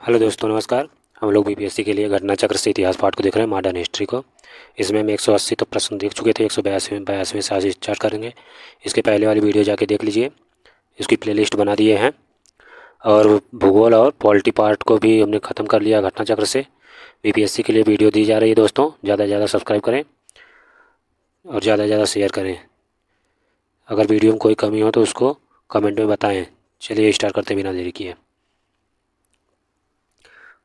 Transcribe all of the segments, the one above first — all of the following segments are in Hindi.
हेलो दोस्तों, नमस्कार। हम लोग बीपीएससी के लिए घटना चक्र से इतिहास पाठ को देख रहे हैं, मॉडर्न हिस्ट्री को। इसमें हम 180 तो प्रश्न देख चुके थे, 182वें से आज स्टार्ट करेंगे। इसके पहले वाली वीडियो जाके देख लीजिए, इसकी प्लेलिस्ट बना दिए हैं। और भूगोल और पॉलिटी पार्ट को भी हमने ख़त्म कर लिया घटना चक्र से। बीपीएससी के लिए वीडियो दी जा रही है दोस्तों, ज़्यादा से ज़्यादा सब्सक्राइब करें और ज़्यादा से ज़्यादा शेयर करें। अगर वीडियो में कोई कमी हो तो उसको कमेंट में बताएँ। चलिए स्टार्ट करते बिना देरी किए।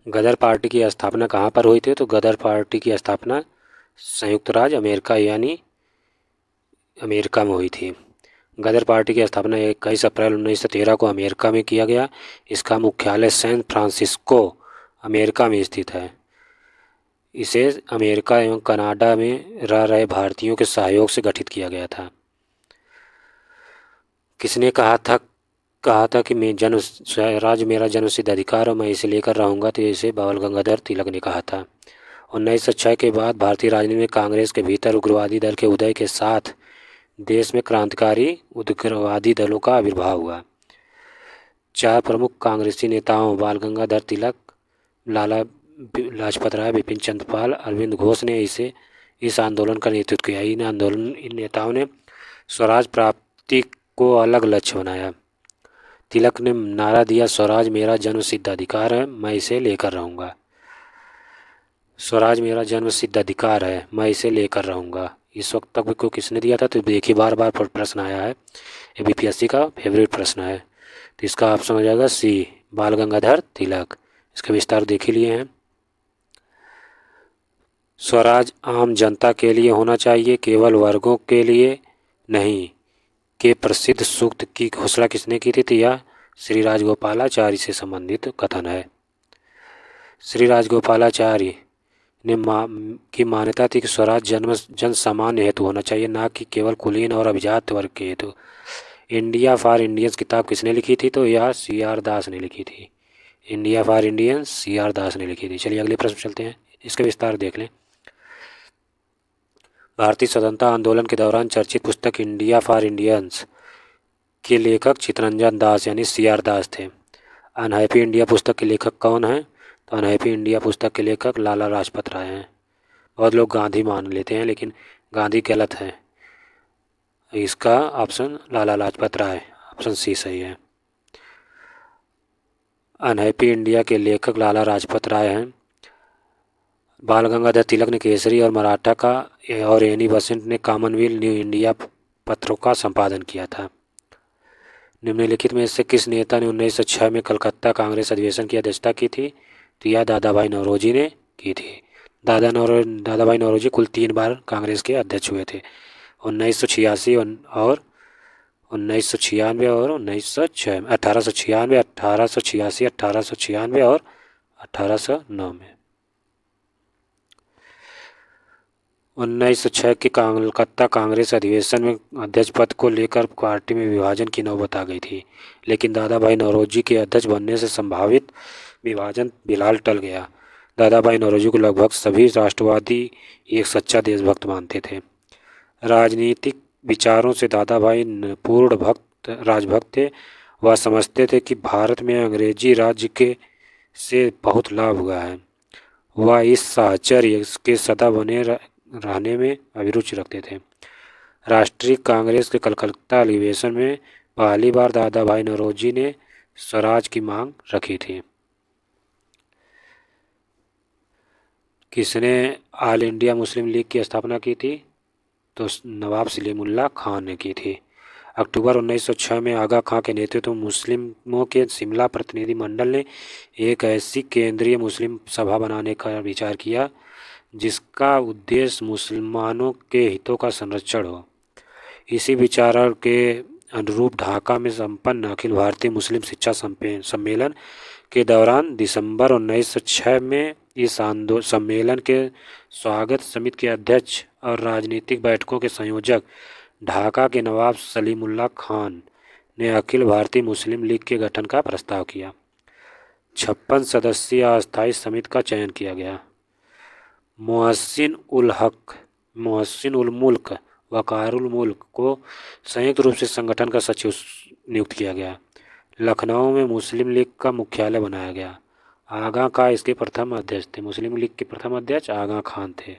गदर पार्टी की स्थापना कहाँ पर हुई थी? तो गदर पार्टी की स्थापना संयुक्त राज्य अमेरिका यानी अमेरिका में हुई थी। गदर पार्टी की स्थापना 21 अप्रैल 1913 को अमेरिका में किया गया। इसका मुख्यालय सैन फ्रांसिस्को अमेरिका में स्थित है। इसे अमेरिका एवं कनाडा में रह रहे भारतीयों के सहयोग से गठित किया गया था। किसने कहा था कि मैं जन स्वराज मेरा जन्मसिद्ध अधिकार और मैं इसे लेकर रहूँगा? तो इसे बाल गंगाधर तिलक ने कहा था। 1906 के बाद भारतीय राजनीति में कांग्रेस के भीतर उग्रवादी दल के उदय के साथ देश में क्रांतिकारी उग्रवादी दलों का आविर्भाव हुआ। 4 प्रमुख कांग्रेसी नेताओं बाल गंगाधर तिलक, लाला लाजपत राय, बिपिन चंद्र पाल, अरविंद घोष ने इस आंदोलन का नेतृत्व किया। इन नेताओं ने स्वराज प्राप्ति को अलग लक्ष्य बनाया। तिलक ने नारा दिया, स्वराज मेरा जन्मसिद्ध अधिकार है, मैं इसे लेकर रहूँगा। स्वराज मेरा जन्मसिद्ध अधिकार है, मैं इसे लेकर रहूँगा। इस वक्त तक को किसने दिया था? तो देखिए, बार बार प्रश्न आया है, ये बीपीएससी का फेवरेट प्रश्न है। तो इसका ऑप्शन हो जाएगा सी, बाल गंगाधर तिलक। इसके विस्तार देख ही लिए हैं। स्वराज आम जनता के लिए होना चाहिए, केवल वर्गों के लिए नहीं, के प्रसिद्ध सूक्त की घोषणा किसने की थी? तो यह श्री राजगोपालाचारी से संबंधित कथन है। श्री राजगोपालाचारी ने की मान्यता थी कि स्वराज जन सामान्य हेतु होना चाहिए, ना कि केवल कुलीन और अभिजात वर्ग के हेतु। इंडिया फॉर इंडियंस किताब किसने लिखी थी? तो यह CR दास ने लिखी थी। इंडिया फॉर इंडियंस CR दास ने लिखी थी। चलिए अगले प्रश्न चलते हैं, इसका विस्तार देख लें। भारतीय स्वतंत्रता आंदोलन के दौरान चर्चित पुस्तक इंडिया फॉर इंडियंस के लेखक चित्तरंजन दास यानी CR दास थे। अनहैप्पी इंडिया पुस्तक के लेखक कौन हैं? तो अनहैप्पी इंडिया पुस्तक के लेखक लाला लाजपत राय हैं। बहुत लोग गांधी मान लेते हैं, लेकिन गांधी गलत है। इसका option Lala Lajpat Rai, option C सही है। अनहैप्पी इंडिया के लेखक लाला लाजपत राय हैं। बाल गंगाधर तिलक ने केसरी और मराठा का और एनी बेसेंट ने कॉमनवेल्थ न्यू इंडिया पत्रों का संपादन किया था। निम्नलिखित में से किस नेता ने 1906 में कलकत्ता कांग्रेस अधिवेशन की अध्यक्षता की थी? तो यह दादा भाई नौरोजी ने की थी। दादा भाई नौरोजी कुल 3 बार कांग्रेस के अध्यक्ष हुए थे, 1986 और 1996 और 1896, 1886, 1896 और 1809 में। 1906 के कलकत्ता कांग्रेस अधिवेशन में अध्यक्ष पद को लेकर पार्टी में विभाजन की नौबत आ गई थी, लेकिन दादा भाई नौरोजी के अध्यक्ष बनने से संभावित विभाजन फिलहाल टल गया। दादा भाई नौरोजी को लगभग सभी राष्ट्रवादी एक सच्चा देशभक्त मानते थे। राजनीतिक विचारों से दादा भाई पूर्ण राजभक्त थे। वह समझते थे कि भारत में अंग्रेजी राज्य के से बहुत लाभ हुआ है। वह इस साहचर्य के सदा बने रहने में अभिरुचि रखते थे। राष्ट्रीय कांग्रेस के कलकत्ता अधिवेशन में पहली बार दादा भाई नौरोजी ने स्वराज की मांग रखी थी। किसने ऑल इंडिया मुस्लिम लीग की स्थापना की थी? तो नवाब सलीमुल्लाह खान ने की थी। अक्टूबर 1906 में आगा खां के नेतृत्व में मुस्लिमों के शिमला प्रतिनिधि मंडल ने एक ऐसी केंद्रीय मुस्लिम सभा बनाने का विचार किया जिसका उद्देश्य मुसलमानों के हितों का संरक्षण हो। इसी विचार के अनुरूप ढाका में संपन्न अखिल भारतीय मुस्लिम शिक्षा सम्मेलन के दौरान दिसंबर 1906 में इस सम्मेलन के स्वागत समिति के अध्यक्ष और राजनीतिक बैठकों के संयोजक ढाका के नवाब सलीमुल्लाह खान ने अखिल भारतीय मुस्लिम लीग के गठन का प्रस्ताव किया। 56 सदस्यीय अस्थायी समिति का चयन किया गया। मोहसिन उल मुल्क वकारुल मुल्क को संयुक्त रूप से संगठन का सचिव नियुक्त किया गया। लखनऊ में मुस्लिम लीग का मुख्यालय बनाया गया आगा खां इसके प्रथम अध्यक्ष थे। मुस्लिम लीग के प्रथम अध्यक्ष आगा खान थे।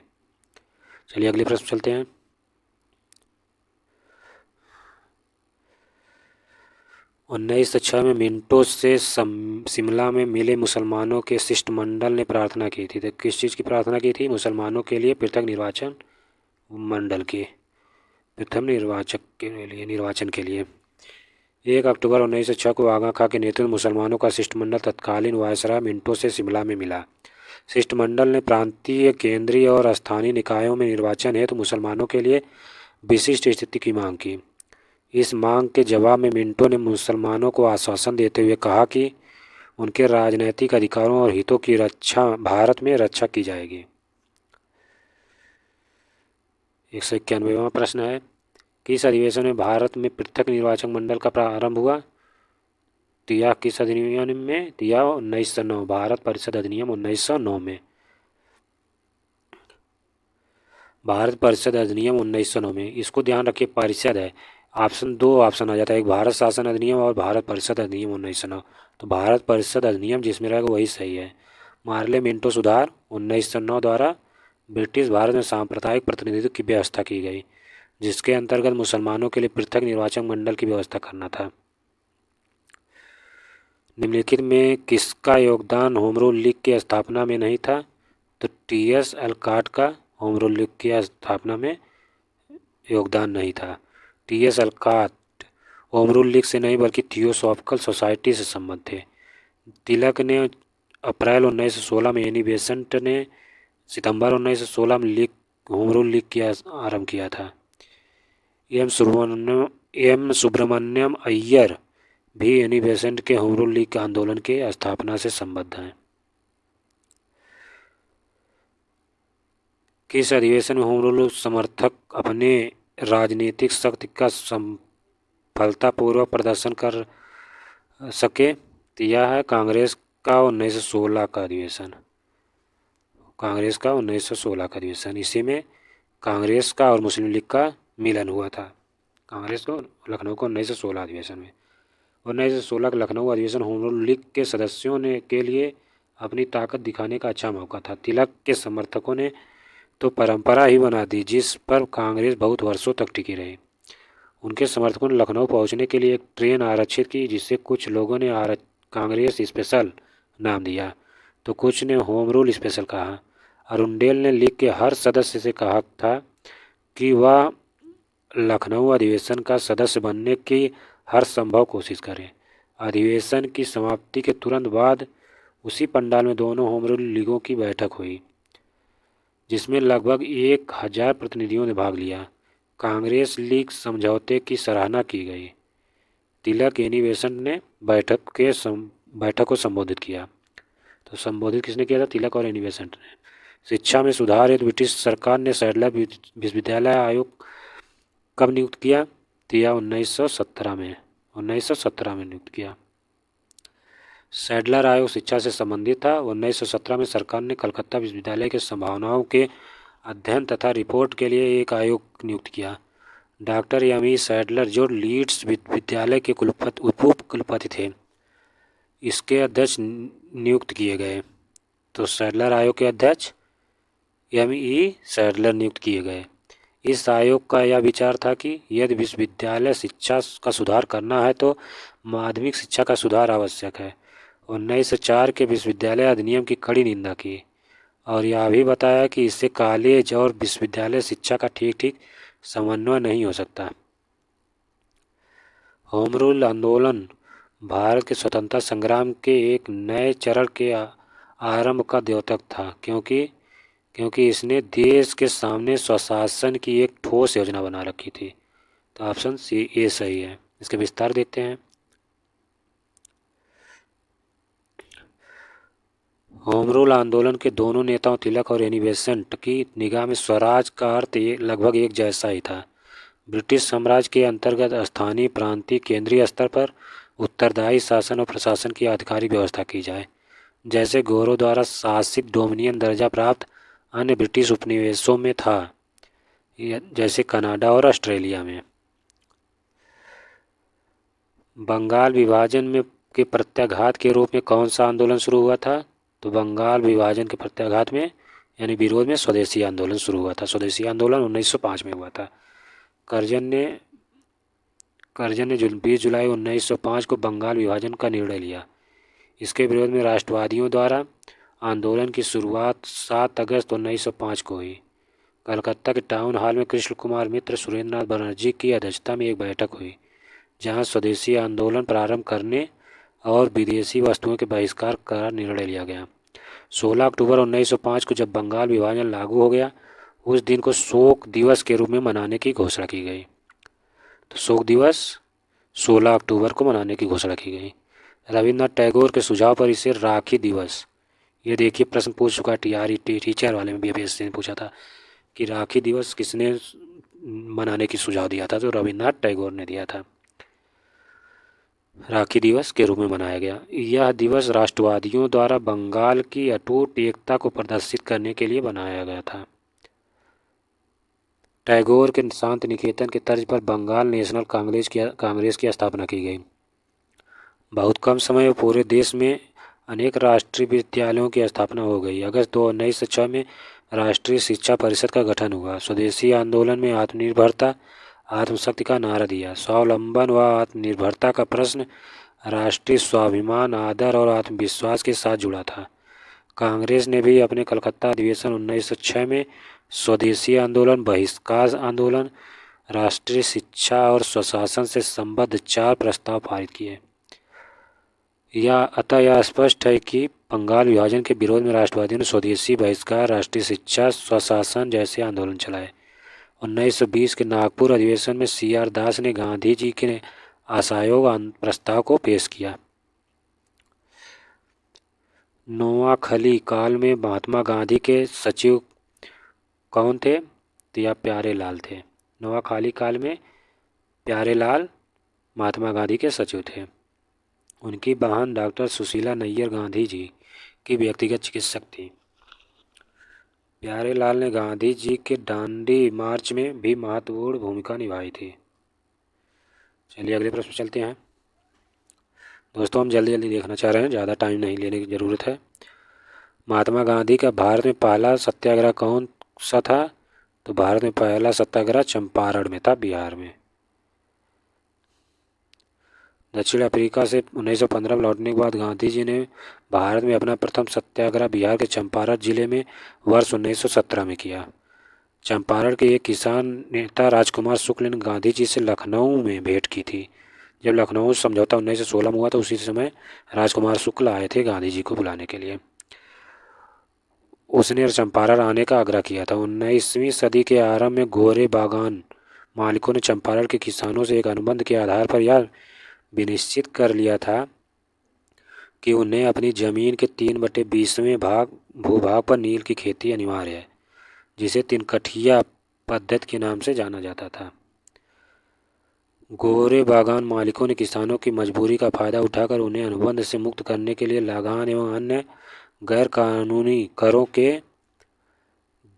चलिए अगले प्रश्न चलते हैं। 1906 में मिंटो से शिमला में मिले मुसलमानों के शिष्टमंडल ने प्रार्थना की थी। तो किस चीज़ की प्रार्थना की थी? मुसलमानों के लिए पृथक निर्वाचन मंडल की, प्रथम निर्वाचन के लिए। 1 अक्टूबर 1906 को आगा खां के नेतृत्व में मुसलमानों का शिष्टमंडल तत्कालीन वायसराय मिंटो से शिमला में मिला। शिष्टमंडल ने प्रांतीय, केंद्रीय और स्थानीय निकायों में निर्वाचन हेतु मुसलमानों के लिए विशिष्ट स्थिति की मांग की। इस मांग के जवाब में मिंटो ने मुसलमानों को आश्वासन देते हुए कहा कि उनके राजनैतिक अधिकारों और हितों की रक्षा भारत में रक्षा की जाएगी। 191वां प्रश्न है, किस अधिवेशन में भारत में पृथक निर्वाचन मंडल का प्रारंभ हुआ? तो यह किस अधिनियम में? तो यह 1909, भारत परिषद अधिनियम 1909 में। भारत परिषद अधिनियम 1909 में, इसको ध्यान रखिए, परिषद है। दो ऑप्शन आ जाता है, एक भारत शासन अधिनियम और भारत परिषद अधिनियम 1909। तो भारत परिषद अधिनियम जिसमें रहेगा वही सही है। मार्ले मिंटो सुधार 1909 द्वारा ब्रिटिश भारत में सांप्रदायिक प्रतिनिधित्व की व्यवस्था की गई, जिसके अंतर्गत मुसलमानों के लिए पृथक निर्वाचन मंडल की व्यवस्था करना था। निम्नलिखित में किसका योगदान होम रूल लीग की स्थापना में नहीं था? तो टी.एस. एलकॉट का होम रूल लीग की स्थापना में योगदान नहीं था। टी.एस. एलकॉट होम रूल लीग से नहीं बल्कि थियोसॉफिकल सोसाइटी से संबद्ध थे। तिलक ने अप्रैल 1916 में, एनी बेसेंट ने सितंबर 1916 में होम रूल लीग की आरंभ किया था। एम सुब्रमण्यम अय्यर भी एनी बेसेंट के होम रूल लीग आंदोलन के स्थापना से संबद्ध हैं। किस अधिवेशन में होम रूल समर्थक अपने राजनीतिक शक्ति का सफलतापूर्वक प्रदर्शन कर सके? तो यह है कांग्रेस का 1916 का अधिवेशन। कांग्रेस का 1916 का अधिवेशन, इसी में कांग्रेस का और मुस्लिम लीग का मिलन हुआ था। कांग्रेस को लखनऊ का 1916 अधिवेशन में। 1916 का लखनऊ अधिवेशन होम रूल लीग के सदस्यों ने के लिए अपनी ताकत दिखाने का अच्छा मौका था। तिलक के समर्थकों ने तो परंपरा ही बना दी जिस पर कांग्रेस बहुत वर्षों तक टिकी रही। उनके समर्थकों ने लखनऊ पहुंचने के लिए एक ट्रेन आरक्षित की, जिसे कुछ लोगों ने कांग्रेस स्पेशल नाम दिया तो कुछ ने होम रूल स्पेशल कहा। अरुंडेल ने लीग के हर सदस्य से कहा था कि वह लखनऊ अधिवेशन का सदस्य बनने की हर संभव कोशिश करें। अधिवेशन की समाप्ति के तुरंत बाद उसी पंडाल में दोनों होम रूल लीगों की बैठक हुई, जिसमें लगभग 1000 प्रतिनिधियों ने भाग लिया। कांग्रेस लीग समझौते की सराहना की गई। तिलक एनी बेसेंट ने बैठक को संबोधित किया। तो संबोधित किसने किया था? तिलक और एनी बेसेंट ने। शिक्षा में सुधार हेतु ब्रिटिश सरकार ने सैडलर विश्वविद्यालय आयोग कब नियुक्त किया? तो यह 1917 में नियुक्त किया। सैडलर आयोग शिक्षा से संबंधित था। 1917 में सरकार ने कलकत्ता विश्वविद्यालय के संभावनाओं के अध्ययन तथा रिपोर्ट के लिए एक आयोग नियुक्त किया। डॉक्टर एम.ई. सैडलर, जो लीड्स विश्वविद्यालय के उप कुलपति थे, इसके अध्यक्ष नियुक्त किए गए। तो सैडलर आयोग के अध्यक्ष एम.ई. सैडलर नियुक्त किए गए। इस आयोग का यह विचार था कि यदि विश्वविद्यालय शिक्षा का सुधार करना है तो माध्यमिक शिक्षा का सुधार आवश्यक है। 1904 के विश्वविद्यालय अधिनियम की कड़ी निंदा की और यह भी बताया कि इससे कॉलेज और विश्वविद्यालय शिक्षा का ठीक समन्वय नहीं हो सकता। होम रूल आंदोलन भारत के स्वतंत्रता संग्राम के एक नए चरण के आरंभ का द्योतक था, क्योंकि इसने देश के सामने स्वशासन की एक ठोस योजना बना रखी थी। तो ऑप्शन सी ए सही है। इसके विस्तार देखते हैं। होम रूल आंदोलन के दोनों नेताओं तिलक और एनी बेसेंट की निगाह में स्वराज का अर्थ लगभग एक जैसा ही था। ब्रिटिश साम्राज्य के अंतर्गत स्थानीय, प्रांतीय, केंद्रीय स्तर पर उत्तरदायी शासन और प्रशासन की आधिकारिक व्यवस्था की जाए, जैसे गोरों द्वारा शासित डोमिनियन दर्जा प्राप्त अन्य ब्रिटिश उपनिवेशों में था, जैसे कनाडा और ऑस्ट्रेलिया में। बंगाल विभाजन में के प्रत्याघात के रूप में कौन सा आंदोलन शुरू हुआ था? तो बंगाल विभाजन के प्रत्याघात में यानी विरोध में स्वदेशी आंदोलन शुरू हुआ था। स्वदेशी आंदोलन 1905 में हुआ था। करजन ने 20 जुलाई 1905 को बंगाल विभाजन का निर्णय लिया। इसके विरोध में राष्ट्रवादियों द्वारा आंदोलन की शुरुआत 7 अगस्त 1905 को हुई। कलकत्ता के टाउन हॉल में कृष्ण कुमार मित्र, सुरेंद्र नाथ बनर्जी की अध्यक्षता में एक बैठक हुई, जहां स्वदेशी आंदोलन प्रारंभ करने और विदेशी वस्तुओं के बहिष्कार का निर्णय लिया गया। 16 अक्टूबर 1905 को जब बंगाल विभाजन लागू हो गया, उस दिन को शोक दिवस के रूप में मनाने की घोषणा की गई। तो शोक दिवस 16 अक्टूबर को मनाने की घोषणा की गई। रविन्द्रनाथ टैगोर के सुझाव पर इसे राखी दिवस, ये देखिए प्रश्न पूछ चुका टीचर वाले में BPSC ने पूछा था कि राखी दिवस किसने मनाने की सुझाव दिया था, तो रविन्द्रनाथ टैगोर ने दिया था। राखी दिवस के रूप में मनाया गया। यह दिवस राष्ट्रवादियों द्वारा बंगाल की अटूट एकता को प्रदर्शित करने के लिए बनाया गया था। टैगोर के शांति निकेतन के तर्ज पर बंगाल नेशनल कांग्रेस की स्थापना की गई। बहुत कम समय में पूरे देश में अनेक राष्ट्रीय विद्यालयों की स्थापना हो गई। अगस्त 1906 में राष्ट्रीय शिक्षा परिषद का गठन हुआ। स्वदेशी आंदोलन में आत्मनिर्भरता, आत्मशक्ति का नारा दिया। स्वावलंबन व आत्मनिर्भरता का प्रश्न राष्ट्रीय स्वाभिमान, आदर और आत्मविश्वास के साथ जुड़ा था। कांग्रेस ने भी अपने कलकत्ता अधिवेशन 1906 में स्वदेशी आंदोलन, बहिष्कार आंदोलन, राष्ट्रीय शिक्षा और स्वशासन से संबद्ध 4 प्रस्ताव पारित किए। अतः यह स्पष्ट है कि बंगाल विभाजन के विरोध में राष्ट्रवादियों ने स्वदेशी, बहिष्कार, राष्ट्रीय शिक्षा, स्वशासन जैसे आंदोलन चलाए। 1920 के नागपुर अधिवेशन में CR दास ने गांधी जी के असहयोग प्रस्ताव को पेश किया। नोआखली काल में महात्मा गांधी के सचिव कौन थे? तो यह प्यारेलाल थे। नोआखली काल में प्यारेलाल महात्मा गांधी के सचिव थे। उनकी बहन डॉक्टर सुशीला नैयर गांधी जी की व्यक्तिगत चिकित्सक थी। प्यारेलाल ने गांधी जी के दांडी मार्च में भी महत्वपूर्ण भूमिका निभाई थी। चलिए अगले प्रश्न चलते हैं। दोस्तों हम जल्दी जल्दी देखना चाह रहे हैं, ज़्यादा टाइम नहीं लेने की ज़रूरत है। महात्मा गांधी का भारत में पहला सत्याग्रह कौन सा था? तो भारत में पहला सत्याग्रह चंपारण में था, बिहार में। दक्षिण अफ्रीका से 1915 में लौटने के बाद गांधी जी ने भारत में अपना प्रथम सत्याग्रह बिहार के चंपारण जिले में वर्ष 1917 में किया। चंपारण के एक किसान नेता राजकुमार शुक्ल ने गांधी जी से लखनऊ में भेंट की थी। जब लखनऊ समझौता 1916 में हुआ तो उसी समय राजकुमार शुक्ल आए थे गांधी जी को बुलाने के लिए। उसने चंपारण आने का आग्रह किया था। 19वीं सदी के आरंभ में गोरे बागान मालिकों ने चंपारण के किसानों से एक अनुबंध के आधार पर यह विनिश्चित कर लिया था कि उन्हें अपनी जमीन के 3/20वें भूभाग पर नील की खेती अनिवार्य है, जिसे तिनकठिया पद्धति के नाम से जाना जाता था। गोरे बागान मालिकों ने किसानों की मजबूरी का फायदा उठाकर उन्हें अनुबंध से मुक्त करने के लिए लगान एवं अन्य गैर कानूनी करों के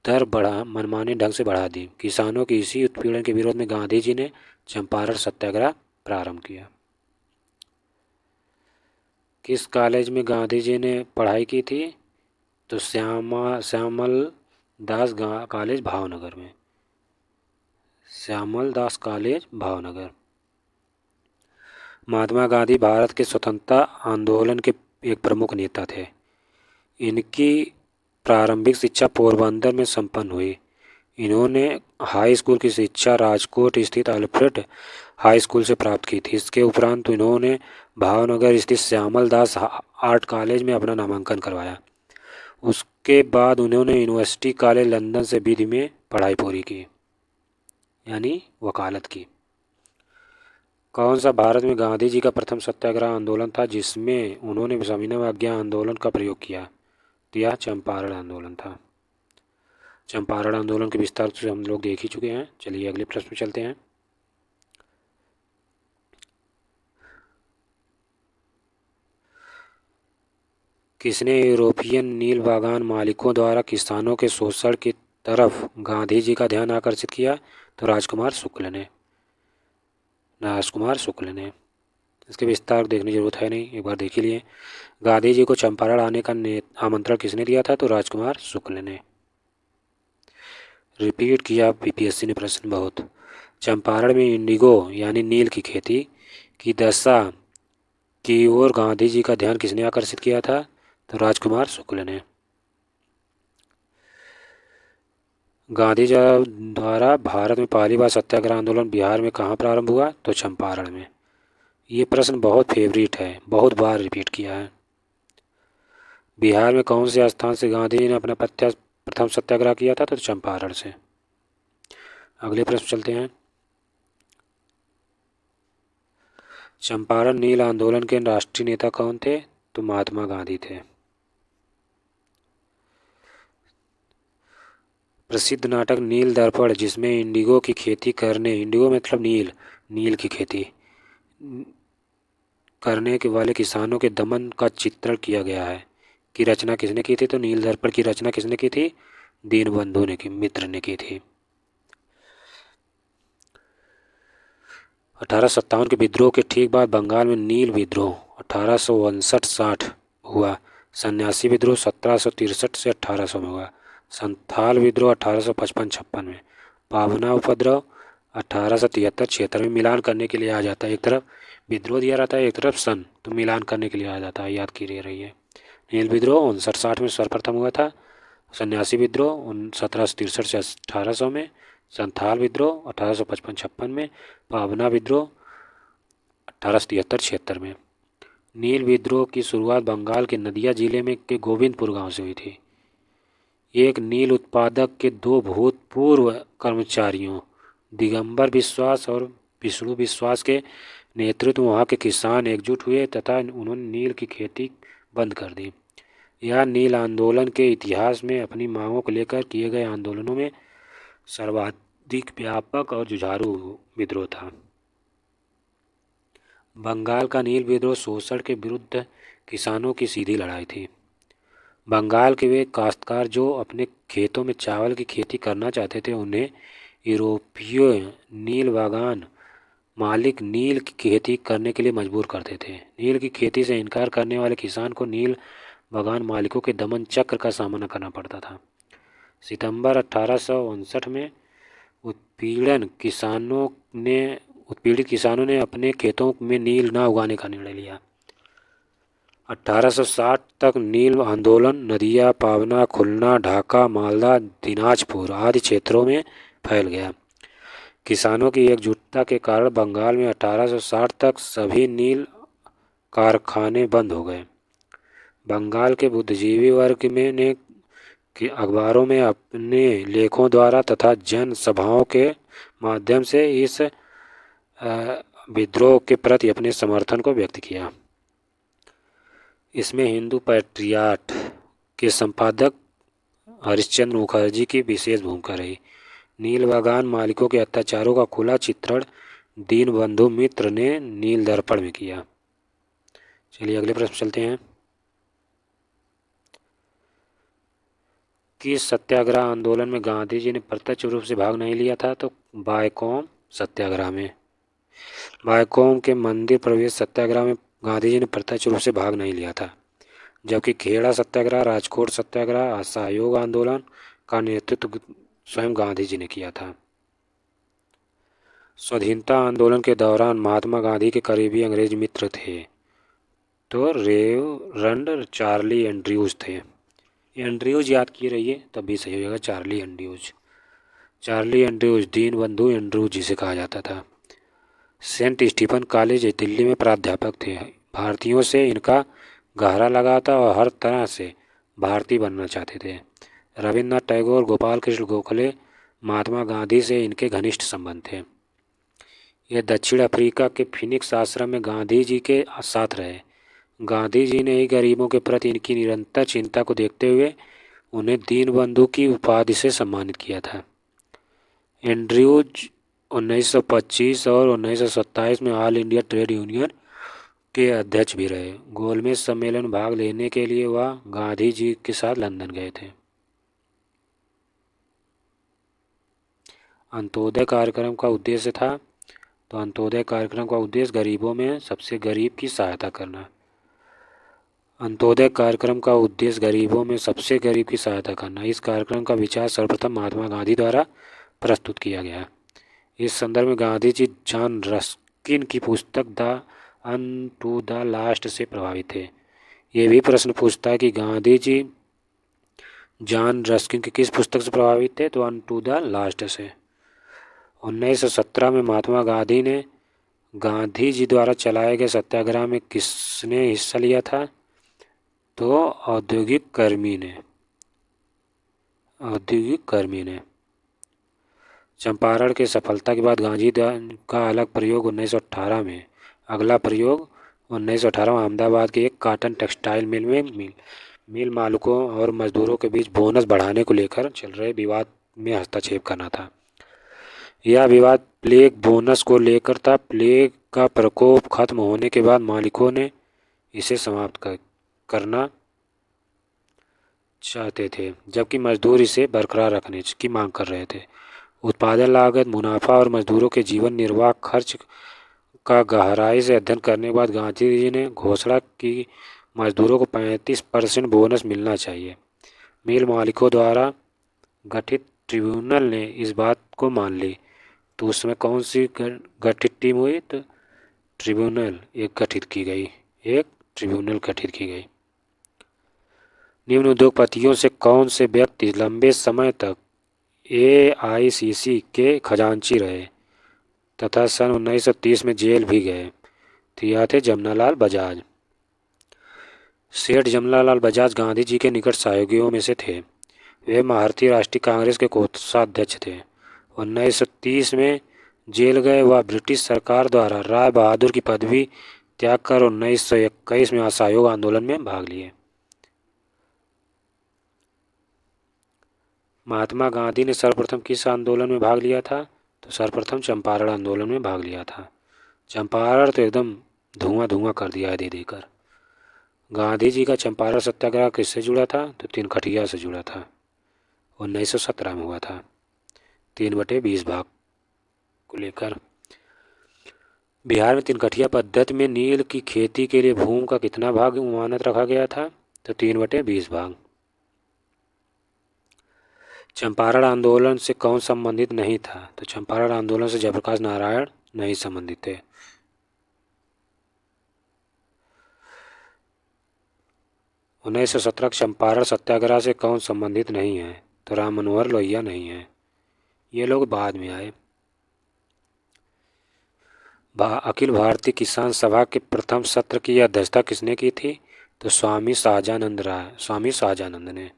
दर मनमाने ढंग से बढ़ा दी। किसानों की इसी उत्पीड़न के विरोध में गांधी जी ने चंपारण सत्याग्रह प्रारंभ किया। किस कॉलेज में गांधी जी ने पढ़ाई की थी? तो श्यामल दास कॉलेज भावनगर में। श्यामल दास कॉलेज भावनगर। महात्मा गांधी भारत के स्वतंत्रता आंदोलन के एक प्रमुख नेता थे। इनकी प्रारंभिक शिक्षा पोरबंदर में संपन्न हुई। इन्होंने हाई स्कूल की शिक्षा राजकोट स्थित अल्फ्रेड हाई स्कूल से प्राप्त की थी। इसके उपरांत इन्होंने भावनगर स्थित श्यामल दास आर्ट कॉलेज में अपना नामांकन करवाया। उसके बाद उन्होंने यूनिवर्सिटी कॉलेज लंदन से विधि में पढ़ाई पूरी की, यानी वकालत की। कौन सा भारत में गांधी जी का प्रथम सत्याग्रह आंदोलन था जिसमें उन्होंने सविनय अवज्ञा आंदोलन का प्रयोग किया? तो यह चंपारण आंदोलन था। चंपारण आंदोलन के विस्तार से हम लोग देख ही चुके हैं। चलिए अगले प्रश्न में चलते हैं। किसने यूरोपियन नील बागान मालिकों द्वारा किसानों के शोषण की तरफ गांधी जी का ध्यान आकर्षित किया? तो राजकुमार शुक्ल ने। इसके विस्तार देखने की जरूरत है नहीं, एक बार देख ही लिए। गांधी जी को चंपारण आने का आमंत्रण किसने दिया था? तो राजकुमार शुक्ल ने। रिपीट किया पीपीएससी ने प्रश्न बहुत। चंपारण में इंडिगो यानी नील की खेती की दशा की ओर गांधी जी का ध्यान किसने आकर्षित किया था? तो राजकुमार शुक्ल ने। गांधी जी द्वारा भारत में पहली बार सत्याग्रह आंदोलन बिहार में कहाँ प्रारंभ हुआ? तो चंपारण में। ये प्रश्न बहुत फेवरेट है, बहुत बार रिपीट किया है। बिहार में कौन से स्थान से गांधी जी ने अपना प्रथम सत्याग्रह किया था? तो चंपारण से। अगले प्रश्न चलते हैं। चंपारण नील आंदोलन के राष्ट्रीय नेता कौन थे? तो महात्मा गांधी थे। प्रसिद्ध नाटक नील दर्पण जिसमें इंडिगो की खेती करने, इंडिगो मतलब नील, नील की खेती करने के वाले किसानों के दमन का चित्रण किया गया है, की रचना किसने की थी? तो नील दर्पण की रचना किसने की थी? दीनबंधु ने की, मित्र ने की थी। 1857 के विद्रोह के ठीक बाद बंगाल में नील विद्रोह 1859-60 हुआ। सन्यासी विद्रोह 1763 से 1800 में हुआ। संथाल विद्रोह 1855-56 में। पावना उपद्रव 1873-76 में। मिलान करने के लिए आ जाता है, एक तरफ विद्रोह दिया रहता है, एक तरफ सन, तो मिलान करने के लिए आ जाता है, याद की रही है। नील विद्रोह 59-60 में सर्वप्रथम हुआ था। सन्यासी विद्रोह 1763 से 1800 में। संथाल विद्रोह 1855-56 में। पावना विद्रोह 1873-76 में। नील विद्रोह की शुरुआत बंगाल के नदिया जिले में के गोविंदपुर गांव से हुई थी। एक नील उत्पादक के दो भूतपूर्व कर्मचारियों दिगंबर विश्वास और विष्णु विश्वास के नेतृत्व में वहाँ के किसान एकजुट हुए तथा उन्होंने नील की खेती बंद कर दी। यह नील आंदोलन के इतिहास में अपनी मांगों को लेकर किए गए आंदोलनों में सर्वाधिक व्यापक और जुझारू विद्रोह था। बंगाल का नील विद्रोह शोषण के विरुद्ध किसानों की सीधी लड़ाई थी। बंगाल के वे काश्तकार जो अपने खेतों में चावल की खेती करना चाहते थे, उन्हें यूरोपीय नील बागान मालिक नील की खेती करने के लिए मजबूर करते थे। नील की खेती से इनकार करने वाले किसान को नील बागान मालिकों के दमन चक्र का सामना करना पड़ता था। सितंबर 1859 में उत्पीड़ित किसानों ने अपने खेतों में नील न उगाने का निर्णय लिया। 1860 तक नील आंदोलन नदिया, पावना, खुलना, ढाका, मालदा, दिनाजपुर आदि क्षेत्रों में फैल गया। किसानों की एकजुटता के कारण बंगाल में 1860 तक सभी नील कारखाने बंद हो गए। बंगाल के बुद्धिजीवी वर्ग में ने कि अखबारों में अपने लेखों द्वारा तथा जन सभाओं के माध्यम से इस विद्रोह के प्रति अपने समर्थन को व्यक्त किया। इसमें हिंदू पैट्रियाट के संपादक हरिश्चंद्र मुखर्जी की विशेष भूमिका रही। नील बागान मालिकों के अत्याचारों का खुला चित्रण दीनबंधु मित्र ने नील दर्पण में किया। चलिए अगले प्रश्न चलते हैं। किस सत्याग्रह आंदोलन में गांधी जी ने प्रत्यक्ष रूप से भाग नहीं लिया था? तो बायकॉम सत्याग्रह में। बायकॉम के मंदिर प्रवेश सत्याग्रह में गांधी जी ने प्रत्यक्ष रूप से भाग नहीं लिया था, जबकि खेड़ा सत्याग्रह, राजकोट सत्याग्रह, असहयोग आंदोलन का नेतृत्व स्वयं गांधी जी ने किया था। स्वाधीनता आंदोलन के दौरान महात्मा गांधी के करीबी अंग्रेज मित्र थे, तो रेवरंड चार्ली एंड्रयूज थे। एंड्रयूज याद किए रहिए तब भी सही हो जाएगा, Charlie Andrews. Charlie Andrews Deenbandhu Andrews जिसे कहा जाता था। सेंट स्टीफन कॉलेज दिल्ली में प्राध्यापक थे। भारतीयों से इनका गहरा लगाव था और हर तरह से भारतीय बनना चाहते थे। रविन्द्रनाथ टैगोर, गोपाल कृष्ण गोखले, महात्मा गांधी से इनके घनिष्ठ संबंध थे। ये दक्षिण अफ्रीका के फिनिक्स आश्रम में गांधी जी के साथ रहे। गांधी जी ने ही गरीबों के प्रति इनकी निरंतर चिंता को देखते हुए उन्हें दीनबंधु की उपाधि से सम्मानित किया था। एंड्रयूज 1925 और 1927 में ऑल इंडिया ट्रेड यूनियन के अध्यक्ष भी रहे। गोलमेज सम्मेलन में भाग लेने के लिए वह गांधी जी के साथ लंदन गए थे। अंत्योदय कार्यक्रम का उद्देश्य था तो अंत्योदय कार्यक्रम का उद्देश्य गरीबों में सबसे गरीब की सहायता करना। अंत्योदय कार्यक्रम का उद्देश्य गरीबों में सबसे गरीब की सहायता करना। इस कार्यक्रम का विचार सर्वप्रथम महात्मा गांधी द्वारा प्रस्तुत किया गया। इस संदर्भ में गांधी जी जॉन रस्किन की पुस्तक the unto the last से प्रभावित थे। ये भी प्रश्न पूछता है कि गांधी जी जॉन रस्किन की किस पुस्तक से प्रभावित थे, तो अन टू द लास्ट से। 1917 में महात्मा गांधी ने गांधी जी द्वारा चलाए गए सत्याग्रह में किसने हिस्सा लिया था, तो औद्योगिक कर्मी ने। चंपारण के सफलता के बाद गांधी का अलग प्रयोग 1918 में, अगला प्रयोग 1918 में अहमदाबाद के एक कॉटन टेक्सटाइल मिल में मिल मालिकों और मजदूरों के बीच बोनस बढ़ाने को लेकर चल रहे विवाद में हस्तक्षेप करना था। यह विवाद प्लेग बोनस को लेकर था। प्लेग का प्रकोप खत्म होने के बाद मालिकों ने इसे समाप्त करना चाहते थे, जबकि मजदूर इसे बरकरार रखने की मांग कर रहे थे। उत्पादन लागत, मुनाफा और मजदूरों के जीवन निर्वाह खर्च का गहराई से अध्ययन करने के बाद गांधी जी ने घोषणा की मजदूरों को 35% बोनस मिलना चाहिए। मिल मालिकों द्वारा गठित ट्रिब्यूनल ने इस बात को मान ली। तो उस समय कौन सी गठित टीम हुई, तो ट्रिब्यूनल एक ट्रिब्यूनल गठित की गई। निम्न उद्योगपतियों से कौन से व्यक्ति लंबे समय तक AICC के खजांची रहे तथा सन 1930 में जेल भी गए, तो यह थे जमनालाल बजाज। सेठ जमनालाल बजाज गांधी जी के निकट सहयोगियों में से थे। वे भारतीय राष्ट्रीय कांग्रेस के कोषाध्यक्ष थे। 1930 में जेल गए। वह ब्रिटिश सरकार द्वारा राय बहादुर की पदवी त्याग कर 1921 में असहयोग आंदोलन में भाग लिए। महात्मा गांधी ने सर्वप्रथम किस आंदोलन में भाग लिया था, तो सर्वप्रथम चंपारण आंदोलन में भाग लिया था। चंपारण तो एकदम धुआं धुआं कर दिया है दे देकर। गांधी जी का चंपारण सत्याग्रह किससे जुड़ा था, तो तिनकठिया से जुड़ा था। 1917 में हुआ था। 3/20 भाग को लेकर। बिहार में तिनकठिया पद्धति में नील की खेती के लिए भूमि का कितना भाग उमानत रखा गया था, तो 3/20 भाग। चंपारण आंदोलन से कौन संबंधित नहीं था, तो चंपारण आंदोलन से जयप्रकाश नारायण नहीं संबंधित थे। 1917 चंपारण सत्याग्रह से कौन संबंधित नहीं है, तो राम मनोहर लोहिया नहीं है। ये लोग बाद में आए। अखिल भारतीय किसान सभा के प्रथम सत्र की अध्यक्षता किसने की थी, तो स्वामी शाहजानंद ने।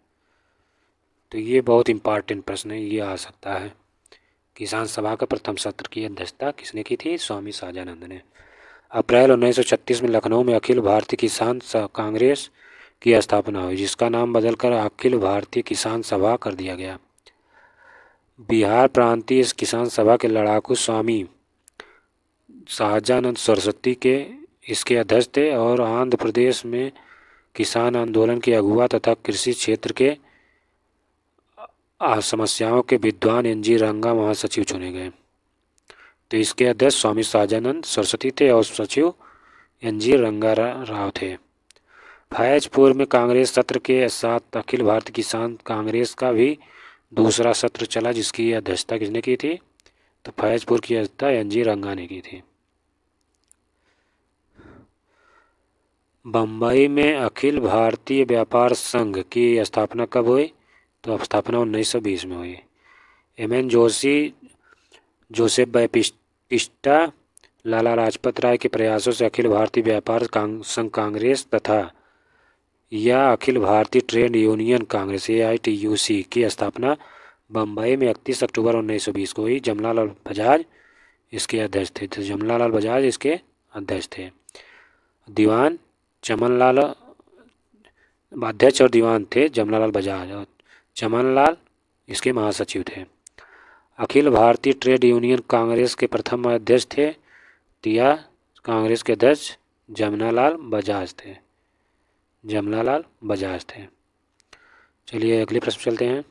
तो ये बहुत इंपॉर्टेंट प्रश्न है, ये आ सकता है। किसान सभा का प्रथम सत्र की अध्यक्षता किसने की थी, स्वामी शाहजानंद ने। अप्रैल 1936 में लखनऊ में अखिल भारतीय किसान कांग्रेस की स्थापना हुई, जिसका नाम बदलकर अखिल भारतीय किसान सभा कर दिया गया। बिहार प्रांतीय किसान सभा के लड़ाकू स्वामी शाहजानंद सरस्वती के इसके अध्यक्ष थे और आंध्र प्रदेश में किसान आंदोलन के अगुवा तथा कृषि क्षेत्र के समस्याओं के विद्वान NG रंगा महासचिव चुने गए। तो इसके अध्यक्ष स्वामी शाहजानंद सरस्वती थे और सचिव NG रंगा राव थे। फैजपुर में कांग्रेस सत्र के साथ अखिल भारतीय किसान कांग्रेस का भी दूसरा सत्र चला, जिसकी अध्यक्षता किसने की थी, तो फैजपुर की अध्यक्षता NG रंगा ने की थी। बम्बई में अखिल भारतीय व्यापार संघ की स्थापना कब हुई, तो स्थापना 1920 में हुई। MN Joshi, Joseph Baptista, Lala Lajpat Rai के प्रयासों से अखिल भारतीय व्यापार संघ कांग्रेस तथा या Akhil Bharatiya trade union Congress AITUC की स्थापना बम्बई में 31 अक्टूबर 1920 को हुई। जमनालाल बजाज इसके अध्यक्ष थे। तो जमनालाल बजाज इसके अध्यक्ष थे। दीवान चमनलाल अध्यक्ष और दीवान थे जमनालाल बजाज, और चमनलाल इसके महासचिव थे। अखिल भारतीय ट्रेड यूनियन कांग्रेस के प्रथम अध्यक्ष थे, या कांग्रेस के अध्यक्ष जमनालाल बजाज थे। चलिए अगले प्रश्न चलते हैं।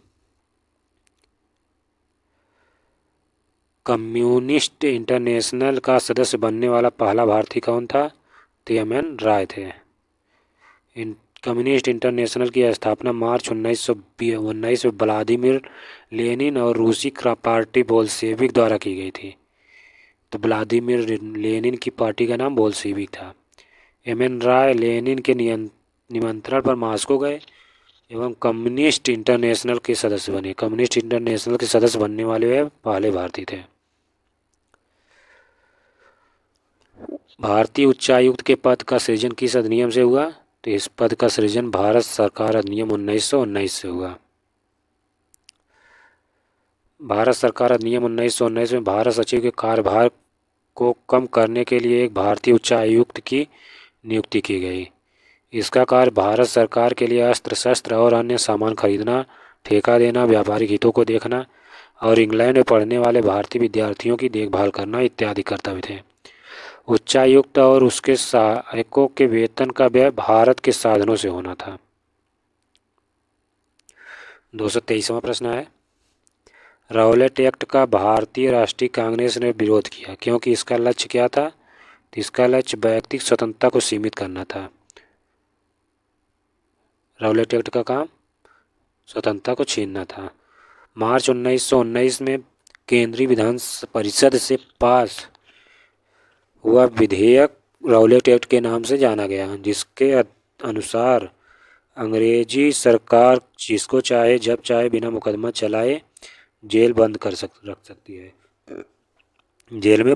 कम्युनिस्ट इंटरनेशनल का सदस्य बनने वाला पहला भारतीय कौन था? तो एम.एन. राय थे। कम्युनिस्ट इंटरनेशनल की स्थापना मार्च 1919 में व्लादिमीर लेनिन और रूसी पार्टी बोल्शेविक द्वारा की गई थी। तो व्लादिमीर लेनिन की पार्टी का नाम बोल्शेविक था। एम.एन. राय लेनिन के निमंत्रण पर मॉस्को गए एवं कम्युनिस्ट इंटरनेशनल के सदस्य बने। कम्युनिस्ट इंटरनेशनल के सदस्य बनने वाले वे पहले भारतीय थे। भारतीय उच्चायुक्त के पद का सृजन किस अधिनियम से हुआ? तो इस पद का सृजन भारत सरकार अधिनियम 1919 से हुआ। भारत सरकार अधिनियम 1919 में भारत सचिव के कार्यभार को कम करने के लिए एक भारतीय उच्चायुक्त की नियुक्ति की गई। इसका कार्य भारत सरकार के लिए अस्त्र शस्त्र और अन्य सामान खरीदना, ठेका देना, व्यापारिक हितों को देखना और इंग्लैंड में पढ़ने वाले भारतीय विद्यार्थियों की देखभाल करना इत्यादि कर्तव्य थे। उच्चायुक्त और उसके सहायकों के वेतन का व्यय भारत के साधनों से होना था। 223वां प्रश्न है, राउलेट एक्ट का भारतीय राष्ट्रीय कांग्रेस ने विरोध किया क्योंकि इसका लक्ष्य क्या था? तो इसका लक्ष्य व्यक्तिगत स्वतंत्रता को सीमित करना था। राउलेट एक्ट का काम स्वतंत्रता को छीनना था। मार्च 1919 में केंद्रीय विधान परिषद से पास हुआ विधेयक राउलेट एक्ट के नाम से जाना गया, जिसके अनुसार अंग्रेजी सरकार जिसको चाहे जब चाहे बिना मुकदमा चलाए जेल में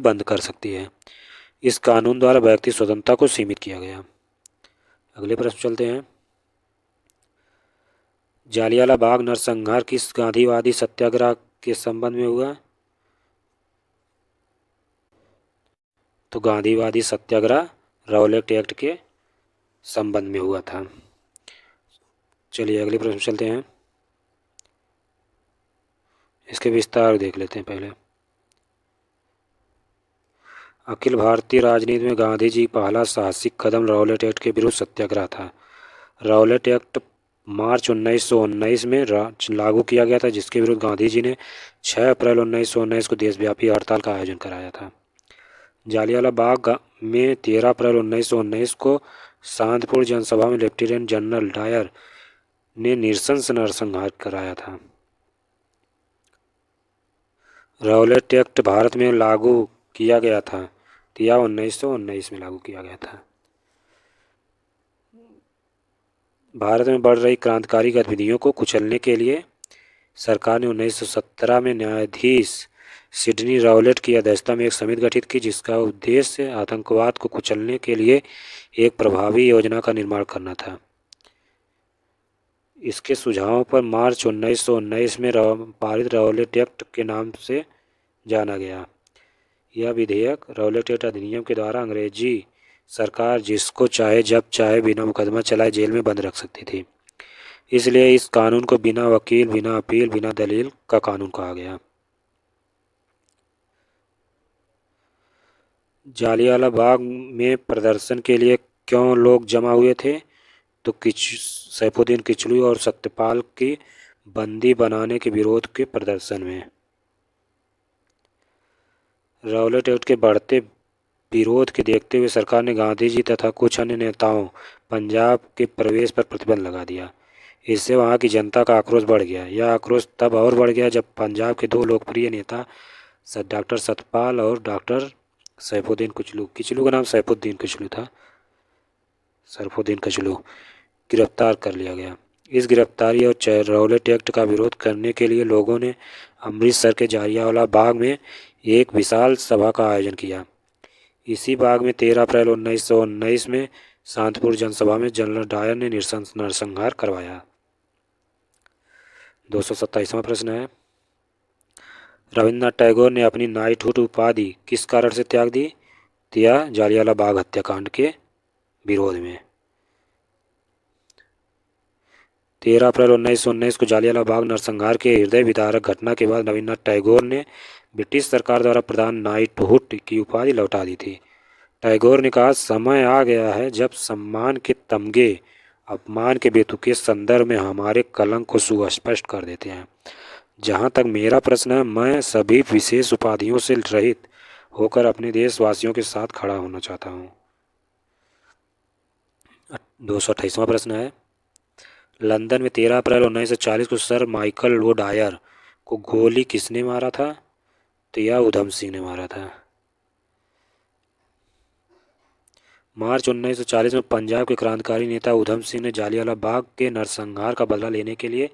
बंद कर सकती है। इस कानून द्वारा व्यक्ति स्वतंत्रता को सीमित किया गया। अगले प्रश्न चलते हैं। जालियांवाला बाग नरसंहार किस गांधीवादी सत्याग्रह के संबंध में हुआ? तो गांधीवादी सत्याग्रह राउलेट एक्ट के संबंध में हुआ था। चलिए अगले प्रश्न चलते हैं, इसके विस्तार देख लेते हैं। पहले अखिल भारतीय राजनीति में गांधी जी पहला साहसिक कदम राउलेट एक्ट के विरुद्ध सत्याग्रह था। राउलेट एक्ट मार्च 1919 में लागू किया गया था, जिसके विरुद्ध गांधी जी ने 6 अप्रैल 1919 को देशव्यापी हड़ताल का आयोजन कराया था। जालियांवाला बाग में 13 अप्रैल 1919 को शांतिपूर्ण जनसभा में लेफ्टिनेंट जनरल डायर ने नृशंस नरसंहार कराया था। राउलेट एक्ट भारत में लागू किया गया था या 1919 में लागू किया गया था। भारत में बढ़ रही क्रांतिकारी गतिविधियों को कुचलने के लिए सरकार ने 1917 में न्यायाधीश सिडनी राउलेट की अध्यक्षता में एक समिति गठित की, जिसका उद्देश्य आतंकवाद को कुचलने के लिए एक प्रभावी योजना का निर्माण करना था। इसके सुझावों पर मार्च 1919 में पारित राउलेट एक्ट के नाम से जाना गया। यह विधेयक राउलेट एक्ट अधिनियम के द्वारा अंग्रेजी सरकार जिसको चाहे जब चाहे बिना मुकदमा चलाए जेल में बंद रख सकती थी। इसलिए इस कानून को बिना वकील, बिना अपील, बिना दलील का कानून कहा गया। जालियांवाला बाग में प्रदर्शन के लिए क्यों लोग जमा हुए थे? तो सैफुद्दीन किचलू और सत्यपाल की बंदी बनाने के विरोध के प्रदर्शन में। राउलेट एक्ट के बढ़ते विरोध के देखते हुए सरकार ने गांधी जी तथा कुछ अन्य नेताओं पंजाब के प्रवेश पर प्रतिबंध लगा दिया। इससे वहां की जनता का आक्रोश बढ़ गया। यह आक्रोश तब और बढ़ गया जब पंजाब के दो लोकप्रिय नेता डॉक्टर सतपाल और डॉक्टर सैफुद्दीन किचलू का नाम सैफुद्दीन किचलू था, सरफुद्दीन किचलू गिरफ्तार कर लिया गया। इस गिरफ्तारी और राउलेट एक्ट का विरोध करने के लिए लोगों ने अमृतसर के जालियांवाला बाग में एक विशाल सभा का आयोजन किया। इसी बाग में 13 अप्रैल 1919 में शांतिपूर्ण जनसभा में जनरल डायर ने नृशंस नरसंहार करवाया। 227वां प्रश्न है, रविन्द्रनाथ टैगोर ने अपनी नाइटहुड उपाधि किस कारण से त्याग दी? यह जालियांवाला बाग हत्याकांड के विरोध में। 13 अप्रैल 1919 को जालियांवाला बाग नरसंहार के हृदय विदारक घटना के बाद रविन्द्रनाथ टैगोर ने ब्रिटिश सरकार द्वारा प्रदान नाइटहुड की उपाधि लौटा दी थी। टैगोर ने कहा, समय आ गया है जब सम्मान के तमगे अपमान के बेतुके संदर्भ में हमारे कलंक को सुस्पष्ट कर देते हैं। जहाँ तक मेरा प्रश्न है, मैं सभी विशेष उपाधियों से रहित होकर अपने देशवासियों के साथ खड़ा होना चाहता हूँ। 228वां प्रश्न है, लंदन में 13 अप्रैल 1940 को सर माइकल लो डायर को गोली किसने मारा था? तो यह उधम सिंह ने मारा था। मार्च 1940 में पंजाब के क्रांतिकारी नेता उधम सिंह ने जालियांवाला बाग के नरसंहार का बदला लेने के लिए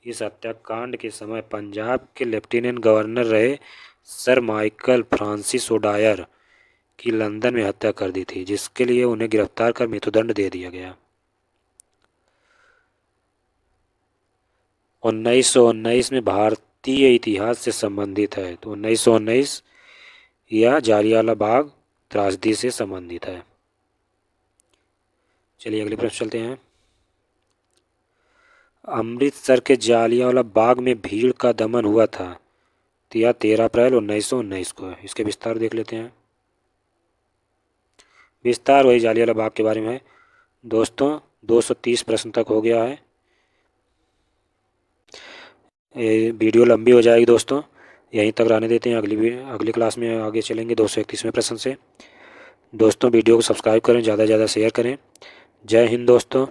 इस हत्याकांड के समय पंजाब के लेफ्टिनेंट गवर्नर रहे सर माइकल फ्रांसिस ओडायर की लंदन में हत्या कर दी थी, जिसके लिए उन्हें गिरफ्तार कर मृत्युदंड दे दिया गया। 1919 में भारतीय इतिहास से संबंधित है, तो 1919 यह जालियांवाला बाग त्रासदी से संबंधित है। चलिए अगले प्रश्न चलते हैं। अमृतसर के जालियांवाला बाग में भीड़ का दमन हुआ था, तो यह 13 अप्रैल 1919 को है। इसके विस्तार देख लेते हैं। विस्तार वही जालियांवाला बाग के बारे में है। दोस्तों 230 प्रश्न तक हो गया है। ये वीडियो लंबी हो जाएगी दोस्तों, यहीं तक रहने देते हैं। अगली क्लास में आगे चलेंगे 231वें प्रश्न से। दोस्तों वीडियो को सब्सक्राइब करें, ज़्यादा से ज़्यादा शेयर करें। जय हिंद दोस्तों।